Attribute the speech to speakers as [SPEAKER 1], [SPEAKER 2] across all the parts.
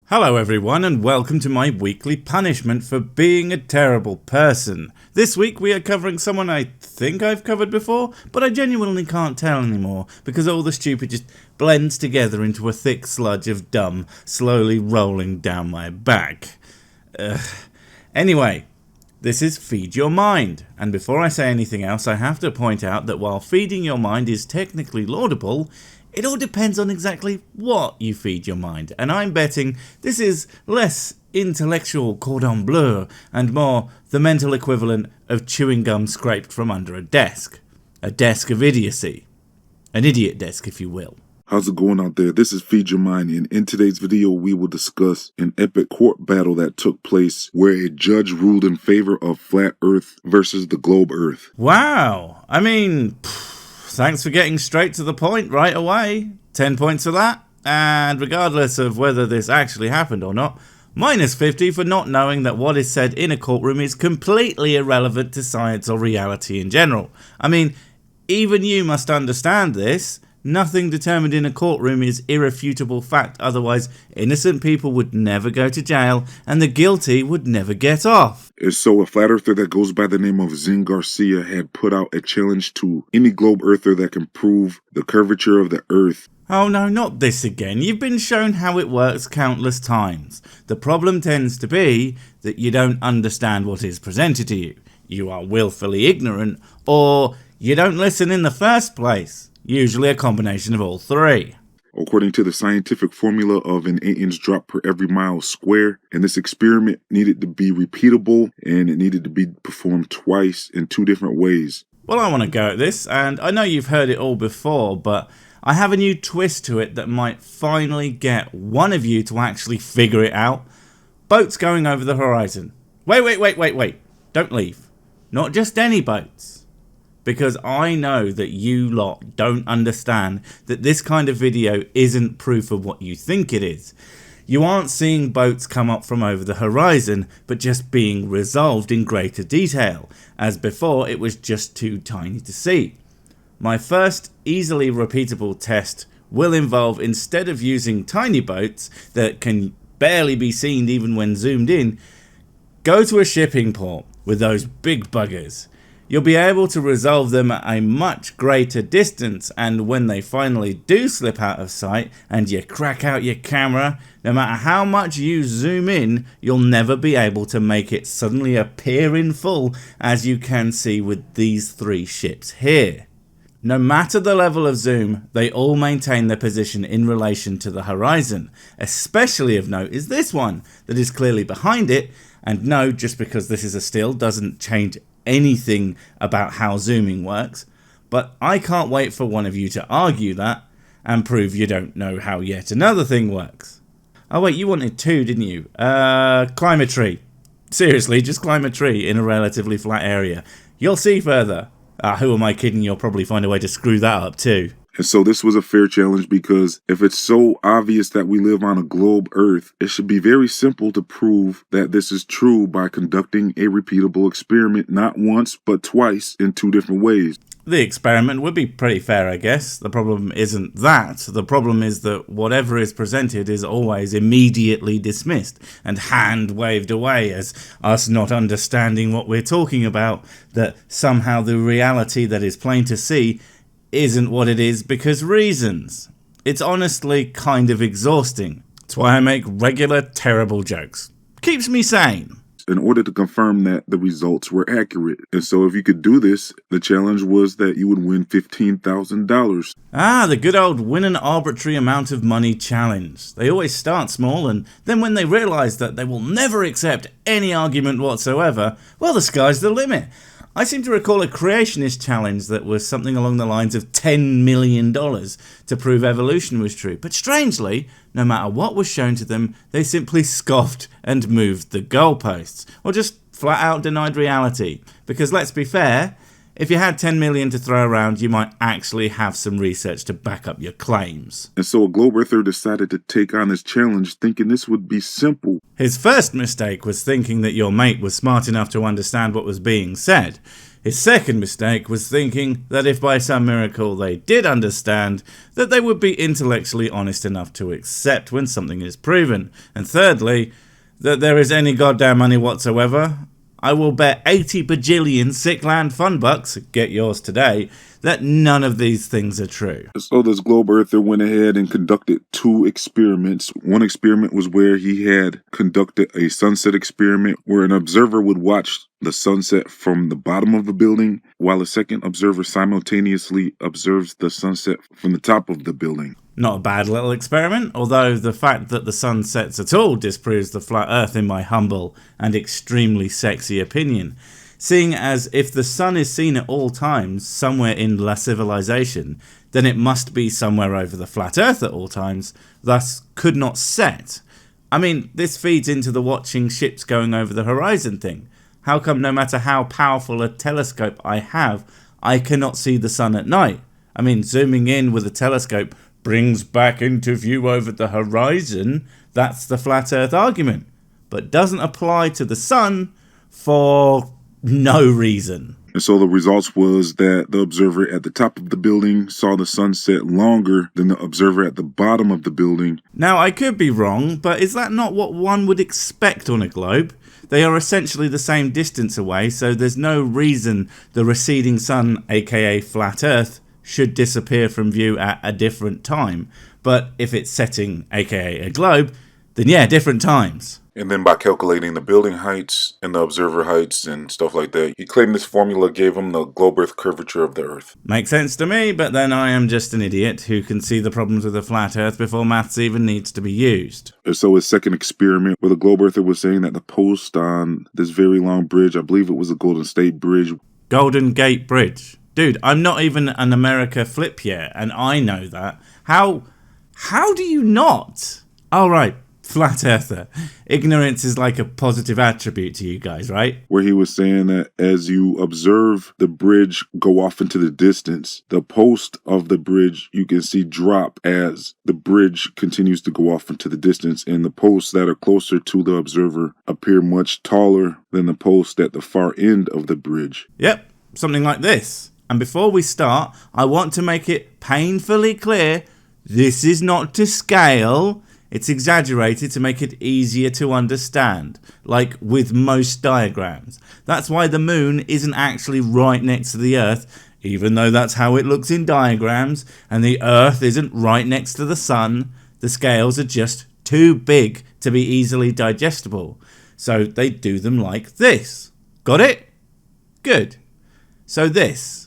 [SPEAKER 1] Hello everyone and welcome to my weekly punishment for being a terrible person. This week we are covering someone I think I've covered before, but I genuinely can't tell anymore because all the stupid just blends together into a thick sludge of dumb, slowly rolling down my back. Anyway, this is Feed Your Mind, and before I say anything else I have to point out that while feeding your mind is technically laudable, it all depends on exactly what you feed your mind, and I'm betting this is less intellectual cordon bleu and more the mental equivalent of chewing gum scraped from under a desk. A desk of idiocy. An idiot desk, if you will.
[SPEAKER 2] How's it going out there? This is Feed Your Mind, and in today's video we will discuss an epic court battle that took place where a judge ruled in favor of flat earth versus the globe earth.
[SPEAKER 1] Wow, I mean, thanks for getting straight to the point right away. 10 points for that, and regardless of whether this actually happened or not, minus 50 for not knowing that what is said in a courtroom is completely irrelevant to science or reality in general. I mean, even you must understand this. Nothing determined in a courtroom is irrefutable fact, otherwise innocent people would never go to jail and the guilty would never get off.
[SPEAKER 2] And so a flat earther that goes by the name of Zen Garcia had put out a challenge to any globe earther that can prove the curvature of the earth.
[SPEAKER 1] Oh no, not this again. You've been shown how it works countless times. The problem tends to be that you don't understand what is presented to you. You are willfully ignorant, or you don't listen in the first place. Usually a combination of all three.
[SPEAKER 2] According to the scientific formula of an 8-inch drop per every mile square, and this experiment needed to be repeatable and it needed to be performed twice in 2 different ways.
[SPEAKER 1] Well, I want to go at this, and I know you've heard it all before, but I have a new twist to it that might finally get one of you to actually figure it out. Boats going over the horizon. Wait. Don't leave. Not just any boats. Because I know that you lot don't understand that this kind of video isn't proof of what you think it is. You aren't seeing boats come up from over the horizon, but just being resolved in greater detail, as before it was just too tiny to see. My first easily repeatable test will involve, instead of using tiny boats that can barely be seen even when zoomed in, go to a shipping port with those big buggers. You'll be able to resolve them at a much greater distance, and when they finally do slip out of sight and you crack out your camera, no matter how much you zoom in, you'll never be able to make it suddenly appear in full, as you can see with these 3 ships here. No matter the level of zoom, they all maintain their position in relation to the horizon. Especially of note is this one, that is clearly behind it, and no, just because this is a still doesn't change anything about how zooming works, but I can't wait for one of you to argue that and prove you don't know how yet another thing works. Oh wait, you wanted 2, didn't you? Climb a tree. Seriously, just climb a tree in a relatively flat area. You'll see further. Who am I kidding? You'll probably find a way to screw that up too.
[SPEAKER 2] And so this was a fair challenge because if it's so obvious that we live on a globe earth, it should be very simple to prove that this is true by conducting a repeatable experiment not once but twice in 2 different ways.
[SPEAKER 1] The experiment would be pretty fair, I guess. The problem isn't that. The problem is that whatever is presented is always immediately dismissed and hand-waved away as us not understanding what we're talking about, that somehow the reality that is plain to see isn't what it is because reasons. It's honestly kind of exhausting. That's why I make regular terrible jokes. Keeps me sane.
[SPEAKER 2] In order to confirm that the results were accurate. And so if you could do this, the challenge was that you would win $15,000.
[SPEAKER 1] The good old win an arbitrary amount of money challenge. They always start small, and then when they realise that they will never accept any argument whatsoever, well, the sky's the limit. I seem to recall a creationist challenge that was something along the lines of $10 million to prove evolution was true. But strangely, no matter what was shown to them, they simply scoffed and moved the goalposts, or just flat out denied reality. Because let's be fair, if you had 10 million to throw around, you might actually have some research to back up your claims.
[SPEAKER 2] And so a globe earther decided to take on this challenge thinking this would be simple.
[SPEAKER 1] His first mistake was thinking that your mate was smart enough to understand what was being said. His second mistake was thinking that if by some miracle they did understand, that they would be intellectually honest enough to accept when something is proven. And thirdly, that there is any goddamn money whatsoever. I will bet 80 bajillion Sickland fun bucks, get yours today, that none of these things are true.
[SPEAKER 2] So this globe earther went ahead and conducted 2 experiments. One experiment was where he had conducted a sunset experiment where an observer would watch the sunset from the bottom of the building, while a second observer simultaneously observes the sunset from the top of the building.
[SPEAKER 1] Not a bad little experiment, although the fact that the sun sets at all disproves the flat earth in my humble and extremely sexy opinion, seeing as if the sun is seen at all times somewhere in La Civilization, then it must be somewhere over the flat earth at all times, thus could not set. I mean, this feeds into the watching ships going over the horizon thing. How come no matter how powerful a telescope I have, I cannot see the sun at night? I mean, zooming in with a telescope brings back into view over the horizon, that's the flat earth argument, but doesn't apply to the sun for no reason.
[SPEAKER 2] And so the results was that the observer at the top of the building saw the sunset longer than the observer at the bottom of the building.
[SPEAKER 1] Now, I could be wrong, but is that not what one would expect on a globe? They are essentially the same distance away, so there's no reason the receding sun, aka flat earth, should disappear from view at a different time. But if it's setting, aka a globe, then yeah, different times.
[SPEAKER 2] And then by calculating the building heights and the observer heights and stuff like that, he claimed this formula gave him the globe earth curvature of the earth.
[SPEAKER 1] Makes sense to me, but then I am just an idiot who can see the problems with the flat earth before maths even needs to be used.
[SPEAKER 2] And so his second experiment where the globe earther was saying that the post on this very long bridge, I believe it was the Golden State Bridge.
[SPEAKER 1] Golden Gate Bridge. Dude, I'm not even an America flip yet, and I know that. How do you not? All right, flat earther. Ignorance is like a positive attribute to you guys, right?
[SPEAKER 2] Where he was saying that as you observe the bridge go off into the distance, the post of the bridge you can see drop as the bridge continues to go off into the distance, and the posts that are closer to the observer appear much taller than the posts at the far end of the bridge.
[SPEAKER 1] Yep, something like this. And before we start, I want to make it painfully clear, this is not to scale. It's exaggerated to make it easier to understand, like with most diagrams. That's why the moon isn't actually right next to the Earth, even though that's how it looks in diagrams, and the Earth isn't right next to the sun. The scales are just too big to be easily digestible, so they do them like this. Got it? Good. So this.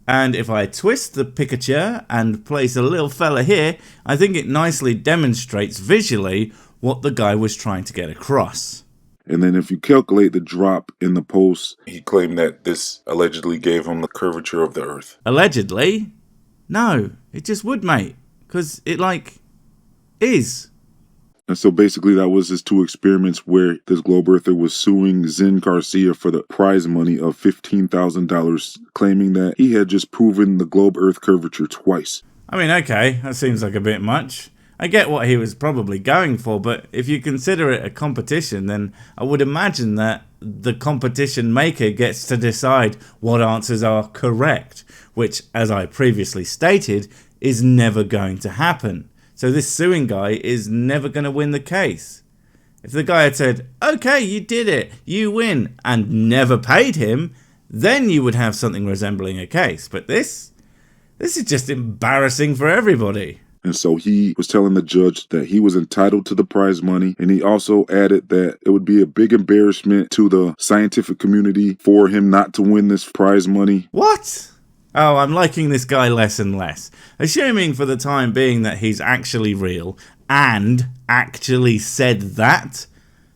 [SPEAKER 1] And if I twist the picture and place a little fella here, I think it nicely demonstrates visually what the guy was trying to get across.
[SPEAKER 2] And then if you calculate the drop in the post, he claimed that this allegedly gave him the curvature of the earth.
[SPEAKER 1] Allegedly? No, it just would, mate. Because it, is.
[SPEAKER 2] And so basically that was his 2 experiments where this globe earther was suing Zen Garcia for the prize money of $15,000, claiming that he had just proven the globe earth curvature twice.
[SPEAKER 1] I mean, okay, that seems like a bit much. I get what he was probably going for, but if you consider it a competition, then I would imagine that the competition maker gets to decide what answers are correct, which, as I previously stated, is never going to happen. So this suing guy is never going to win the case. If the guy had said, okay, you did it, you win, and never paid him, then you would have something resembling a case. But this is just embarrassing for everybody.
[SPEAKER 2] And so he was telling the judge that he was entitled to the prize money. And he also added that it would be a big embarrassment to the scientific community for him not to win this prize money.
[SPEAKER 1] What? Oh, I'm liking this guy less and less. Assuming for the time being that he's actually real and actually said that,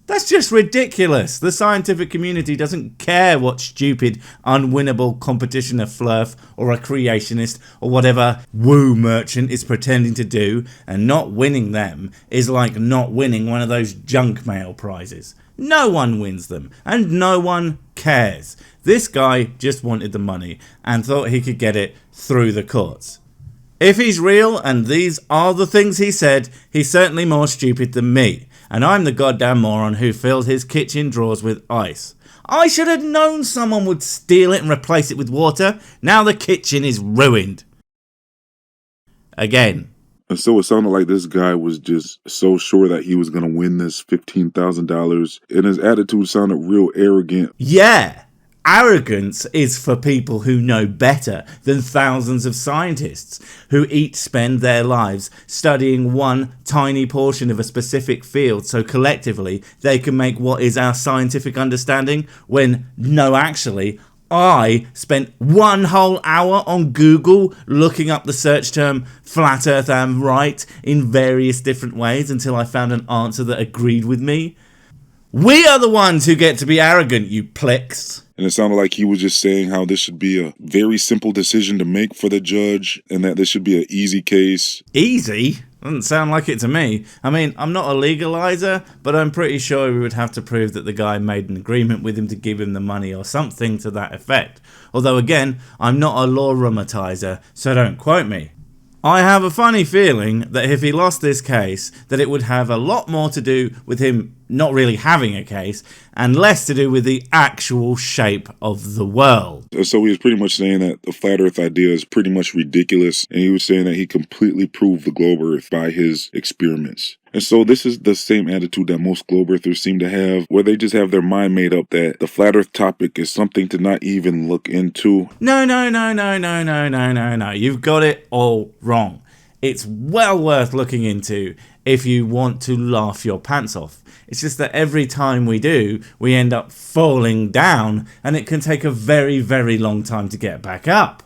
[SPEAKER 1] that's just ridiculous. The scientific community doesn't care what stupid, unwinnable competition a flurf or a creationist or whatever woo merchant is pretending to do, and not winning them is like not winning one of those junk mail prizes. No one wins them, and no one cares. This guy just wanted the money and thought he could get it through the courts. If he's real and these are the things he said, he's certainly more stupid than me, and I'm the goddamn moron who filled his kitchen drawers with ice. I should have known someone would steal it and replace it with water. Now the kitchen is ruined. Again.
[SPEAKER 2] And so it sounded like this guy was just so sure that he was going to win this $15,000. And his attitude sounded real arrogant.
[SPEAKER 1] Yeah. Arrogance is for people who know better than thousands of scientists who each spend their lives studying one tiny portion of a specific field so collectively they can make what is our scientific understanding when, no, actually, I spent one whole hour on Google looking up the search term flat earth am right in various different ways until I found an answer that agreed with me. We are the ones who get to be arrogant, you pricks.
[SPEAKER 2] And it sounded like he was just saying how this should be a very simple decision to make for the judge and that this should be an easy case.
[SPEAKER 1] Easy? Doesn't sound like it to me. I mean, I'm not a legalizer, but I'm pretty sure we would have to prove that the guy made an agreement with him to give him the money or something to that effect. Although again, I'm not a law rheumatizer, so don't quote me. I have a funny feeling that if he lost this case, that it would have a lot more to do with him not really having a case, and less to do with the actual shape of the world.
[SPEAKER 2] So he was pretty much saying that the flat earth idea is pretty much ridiculous, and he was saying that he completely proved the globe earth by his experiments. And so this is the same attitude that most globe earthers seem to have, where they just have their mind made up that the flat earth topic is something to not even look into.
[SPEAKER 1] No. You've got it all wrong. It's well worth looking into if you want to laugh your pants off. It's just that every time we do, we end up falling down, and it can take a very, very long time to get back up.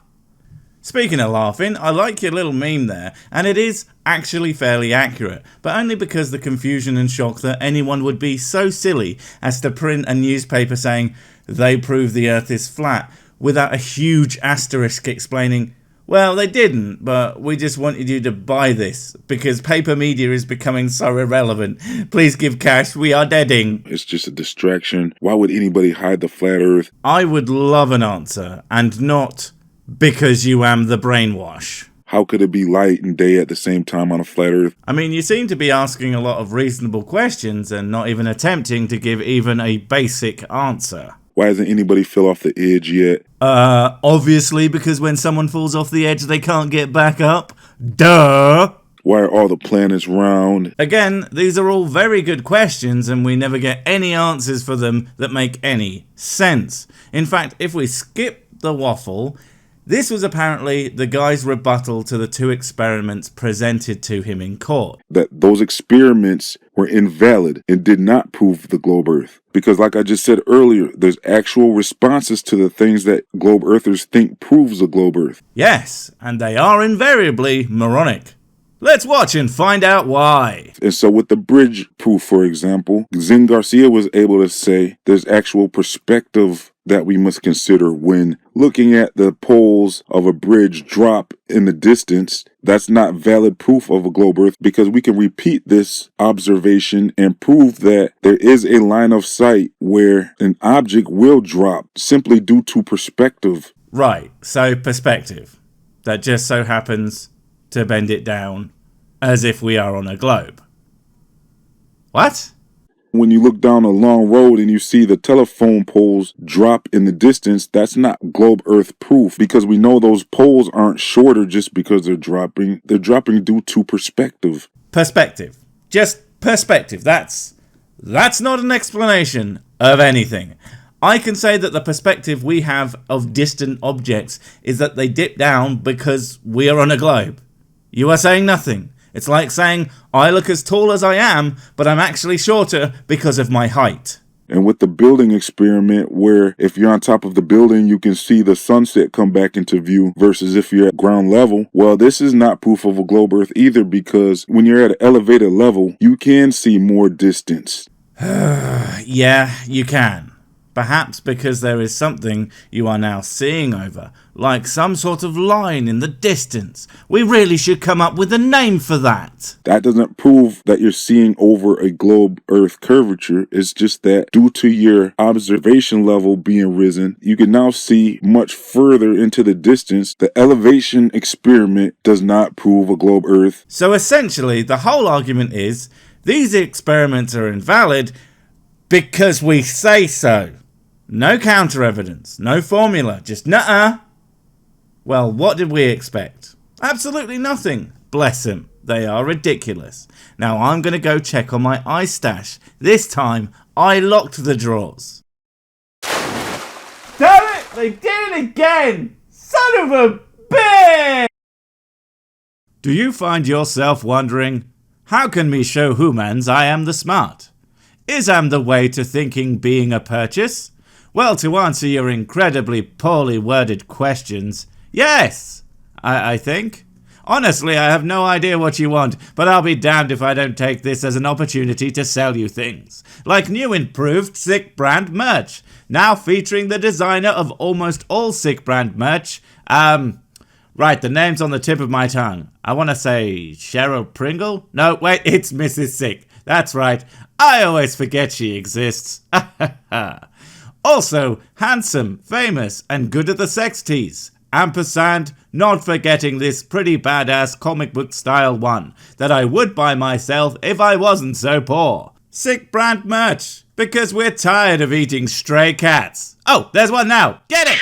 [SPEAKER 1] Speaking of laughing, I like your little meme there, and it is actually fairly accurate, but only because the confusion and shock that anyone would be so silly as to print a newspaper saying, "They prove the earth is flat," without a huge asterisk explaining, "Well, they didn't, but we just wanted you to buy this because paper media is becoming so irrelevant. Please give cash, we are deading."
[SPEAKER 2] It's just a distraction. Why would anybody hide the flat earth?
[SPEAKER 1] I would love an answer, and not because you am the brainwash.
[SPEAKER 2] How could it be light and day at the same time on a flat earth?
[SPEAKER 1] I mean, you seem to be asking a lot of reasonable questions and not even attempting to give even a basic answer.
[SPEAKER 2] Why hasn't anybody fell off the edge yet?
[SPEAKER 1] Obviously because when someone falls off the edge, they can't get back up. Duh!
[SPEAKER 2] Why are all the planets round?
[SPEAKER 1] Again, these are all very good questions, and we never get any answers for them that make any sense. In fact, if we skip the waffle, this was apparently the guy's rebuttal to the two experiments presented to him in court.
[SPEAKER 2] That those experiments were invalid and did not prove the globe earth. Because like I just said earlier, there's actual responses to the things that globe earthers think proves the globe earth.
[SPEAKER 1] Yes, and they are invariably moronic. Let's watch and find out why.
[SPEAKER 2] And so with the bridge proof, for example, Zen Garcia was able to say there's actual perspective that we must consider when looking at the poles of a bridge drop in the distance. That's not valid proof of a globe earth because we can repeat this observation and prove that there is a line of sight where an object will drop simply due to perspective.
[SPEAKER 1] Right, so perspective. That just so happens to bend it down as if we are on a globe. What?
[SPEAKER 2] When you look down a long road and you see the telephone poles drop in the distance, that's not globe earth proof because we know those poles aren't shorter just because they're dropping. They're dropping due to perspective.
[SPEAKER 1] Perspective. Just perspective. That's not an explanation of anything. I can say that the perspective we have of distant objects is that they dip down because we are on a globe. You are saying nothing. It's like saying, I look as tall as I am, but I'm actually shorter because of my height.
[SPEAKER 2] And with the building experiment, where if you're on top of the building, you can see the sunset come back into view versus if you're at ground level. Well, this is not proof of a globe earth either because when you're at an elevated level, you can see more distance.
[SPEAKER 1] Yeah, you can. Perhaps because there is something you are now seeing over, like some sort of line in the distance. We really should come up with a name for that.
[SPEAKER 2] That doesn't prove that you're seeing over a globe earth curvature. It's just that due to your observation level being risen, you can now see much further into the distance. The elevation experiment does not prove a globe earth.
[SPEAKER 1] So essentially, the whole argument is, these experiments are invalid because we say so. No counter evidence, no formula, just nuh-uh. Well, what did we expect? Absolutely nothing. Bless him. They are ridiculous. Now I'm going to go check on my ice stash. This time, I locked the drawers. Damn it! They did it again! Son of a bitch! Do you find yourself wondering, how can me show humans I am the smart? Is am the way to thinking being a purchase? Well, to answer your incredibly poorly worded questions, yes, I think. Honestly, I have no idea what you want, but I'll be damned if I don't take this as an opportunity to sell you things. Like new improved Sick brand merch, now featuring the designer of almost all Sick brand merch. Right, the name's on the tip of my tongue. I want to say Cheryl Pringle? No, wait, it's Mrs. Sick. That's right, I always forget she exists. Also, handsome, famous, and good at the sex tease. Ampersand, not forgetting this pretty badass comic book style one that I would buy myself if I wasn't so poor. Sick brand merch, because we're tired of eating stray cats. Oh, there's one now. Get it!